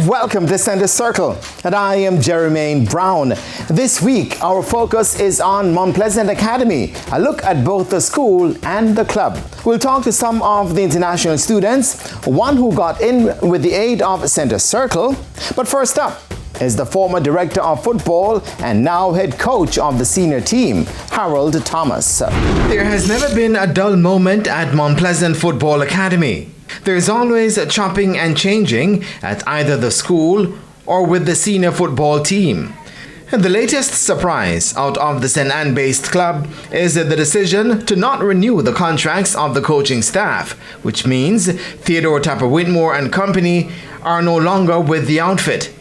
welcome to Center Circle, and I am Jermaine Brown. This week, our focus is on Mount Pleasant Academy, a look at both the school and the club. We'll talk to some of the international students, one who got in with the aid of Center Circle. But first up is the former director of football and now head coach of the senior team, Harold Thomas. There has never been a dull moment at Mount Pleasant Football Academy. There's always chopping and changing at either the school or with the senior football team. And the latest surprise out of the St. Anne-based club is the decision to not renew the contracts of the coaching staff, which means Theodore Tapper Whitmore and company are no longer with the outfit.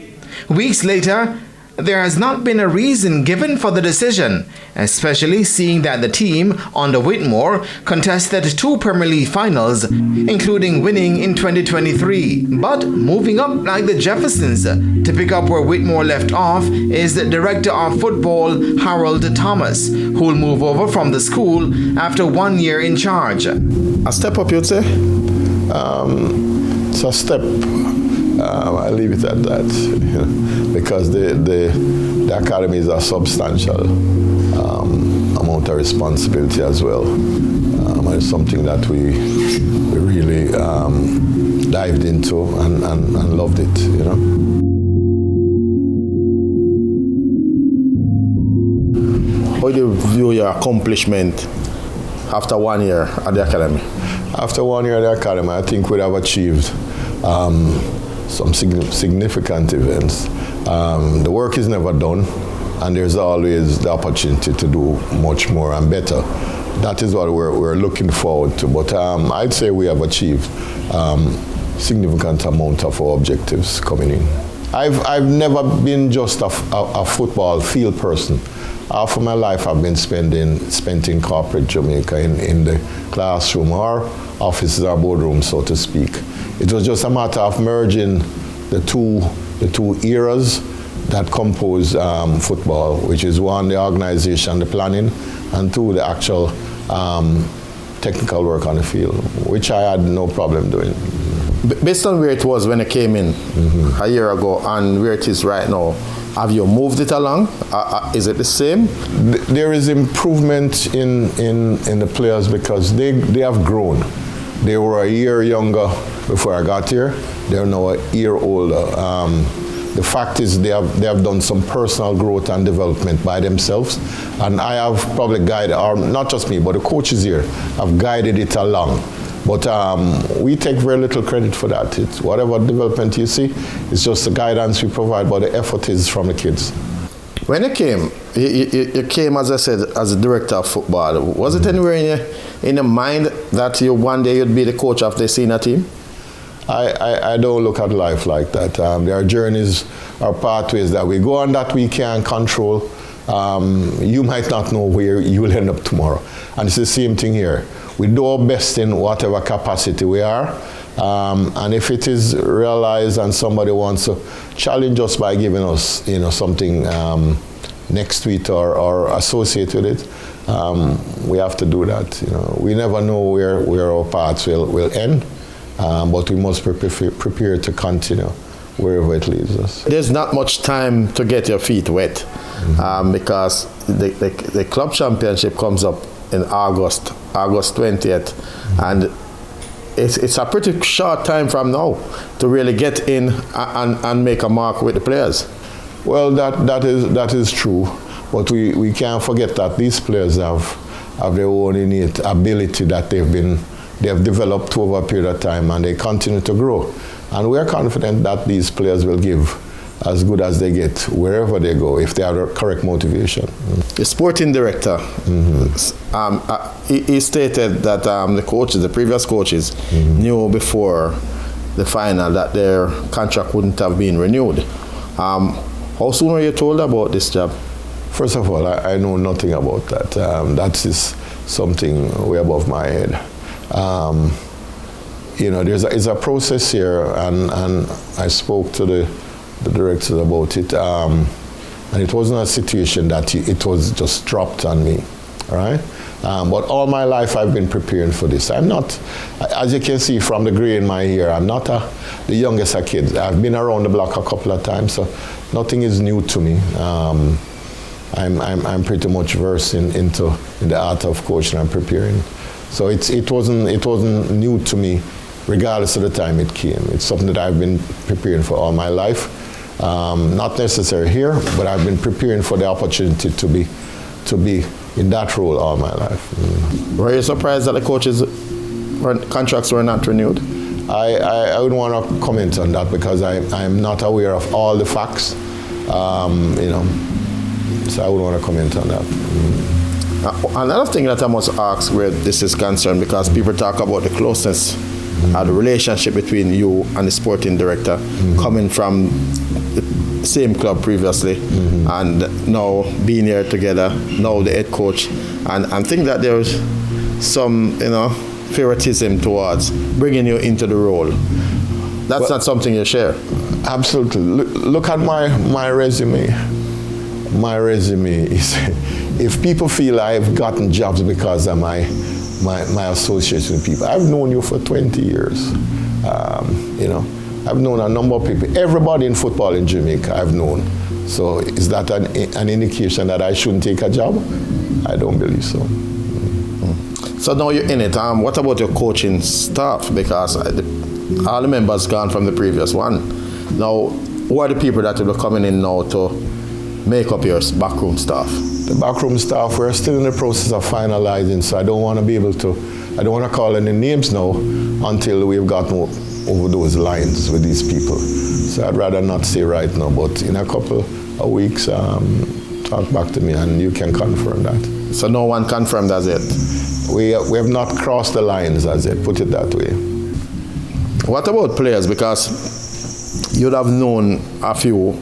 Weeks later, there has not been a reason given for the decision, especially seeing that the team under Whitmore contested 2 Premier League finals, including winning in 2023. But moving up like the Jeffersons to pick up where Whitmore left off is the director of football, Harold Thomas, who will move over from the school after 1 year in charge. A step up, you'd say? It's a step. I leave it at that, because the academy is a substantial amount of responsibility as well. And it's something that we really dived into and loved it, How do you view your accomplishment after 1 year at the academy? After 1 year at the academy, I think we'd have achieved some significant events. The work is never done, and there's always the opportunity to do much more and better. That is what we're looking forward to. But I'd say we have achieved significant amount of our objectives coming in. I've never been just a football field person. Half of my life I've been spent in corporate Jamaica, in the classroom or offices or boardrooms, so to speak. It was just a matter of merging the two eras that compose football, which is one, the organization, the planning, and two, the actual technical work on the field, which I had no problem doing. Based on where it was when I came in a year ago and where it is right now, have you moved it along? Is it the same? There is improvement in the players because they have grown. They were a year younger before I got here. They're now a year older. The fact is they have done some personal growth and development by themselves, and I have probably guided, or not just me, but the coaches here have guided it along. But we take very little credit for that. It's whatever development you see, it's just the guidance we provide, but the effort is from the kids. When you came, you came, as I said, as a director of football. Was it anywhere in your mind that one day you'd be the coach of the senior team? I don't look at life like that. There are journeys or pathways that we go on that we can't control. You might not know where you will end up tomorrow. And it's the same thing here. We do our best in whatever capacity we are. And if it is realized and somebody wants to challenge us by giving us, something next to it or associate with it, we have to do that. We never know where our paths will end, but we must prepare to continue wherever it leads us. There's not much time to get your feet wet, because the club championship comes up in August 20th, and it's a pretty short time from now to really get in and make a mark with the players. Well, that is true, but we can't forget that these players have their own innate ability that they have developed over a period of time, and they continue to grow. And we are confident that these players will give as good as they get wherever they go if they have the correct motivation. The sporting director, he stated that the previous coaches, knew before the final that their contract wouldn't have been renewed. How soon were you told about this job? First of all, I know nothing about that. That is something way above my head. There's a process here, and I spoke to the directors about it, and it wasn't a situation that it was just dropped on me. all right? But all my life I've been preparing for this. I'm not, as you can see from the gray in my hair, I'm not the youngest of kids. I've been around the block a couple of times, so nothing is new to me. I'm pretty much versed in the art of coaching and preparing. So it wasn't new to me, regardless of the time it came. It's something that I've been preparing for all my life. Not necessarily here, but I've been preparing for the opportunity to be in that role all my life. Were you surprised that the coaches' contracts were not renewed? I wouldn't want to comment on that because I'm not aware of all the facts, so I wouldn't want to comment on that. Another thing that I must ask where this is concerned, because people talk about the closeness, the relationship between you and the sporting director, coming from the same club previously, and now being here together, now the head coach, and I think that there's some, favoritism towards bringing you into the role. That's not something you share. Absolutely. Look at my resume. My resume is, if people feel I've gotten jobs because of my association with people, I've known you for 20 years. I've known a number of people. Everybody in football in Jamaica I've known. So is that an indication that I shouldn't take a job? I don't believe so. So now you're in it. What about your coaching staff? Because all the members gone from the previous one. Now, who are the people that will be coming in now to make up your backroom staff? The backroom staff, we're still in the process of finalizing, so I don't want to call any names now until we've gotten over those lines with these people. So I'd rather not say right now, but in a couple of weeks, talk back to me and you can confirm that. So no one confirmed as yet? We have not crossed the lines as yet, put it that way. What about players? Because you'd have known a few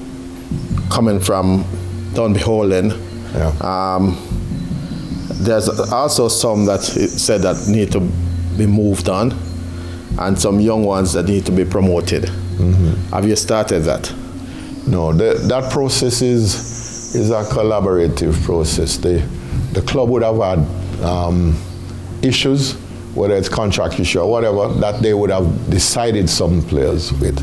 coming from down beholden. Yeah. There's also some that said that need to be moved on, and some young ones that need to be promoted. Have you started that? No, that process is a collaborative process. The club would have had issues, whether it's contract issue or whatever, that they would have decided some players with.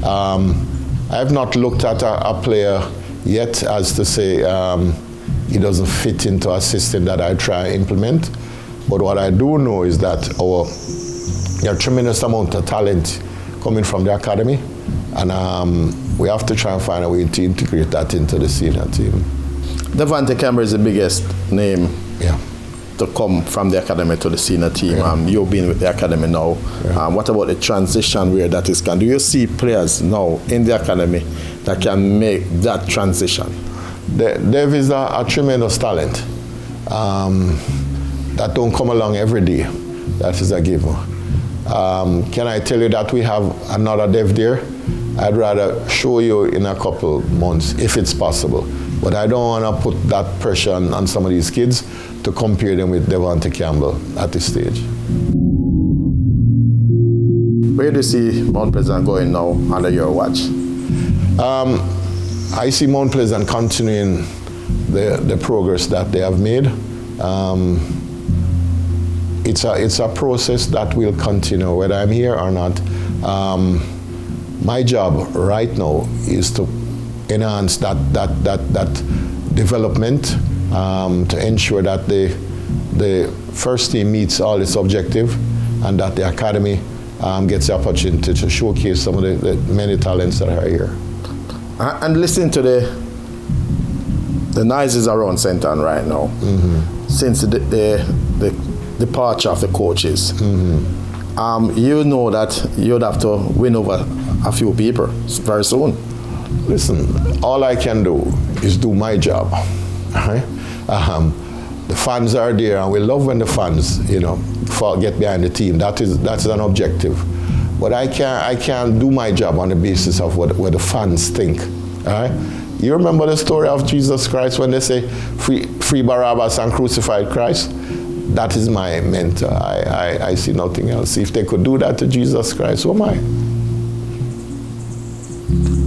I have not looked at a player yet as to say he doesn't fit into a system that I try and implement. But what I do know is that there are tremendous amount of talent coming from the academy, and we have to try and find a way to integrate that into the senior team. Devante Campbell is the biggest name to come from the academy to the senior team. You've been with the academy now. What about the transition where that is gone? Do you see players now in the academy that can make that transition? Dev is a tremendous talent that don't come along every day. That is a given. Can I tell you that we have another Dev there? I'd rather show you in a couple months if it's possible. But I don't want to put that pressure on some of these kids to compare them with Devante Campbell at this stage. Where do you see Mount Pleasant going now under your watch? I see Mount Pleasant continuing the progress that they have made. It's a process that will continue whether I'm here or not. My job right now is to enhance that development, to ensure that the first team meets all its objective and that the academy gets the opportunity to showcase some of the many talents that are here. And listening to the noises around St. Ann right now, since the departure of the coaches, you know that you'd have to win over a few people very soon. Listen, all I can do is do my job. Right? The fans are there, and we love when the fans, get behind the team. That's an objective. But I can't do my job on the basis of what the fans think. All right? You remember the story of Jesus Christ when they say, free Barabbas and crucified Christ? That is my mentor. I see nothing else. If they could do that to Jesus Christ, who am I?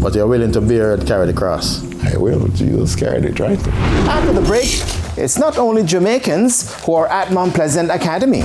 But you're willing to bear and carry the cross. I will. Jesus carried it, right? After the break, it's not only Jamaicans who are at Mount Pleasant Academy.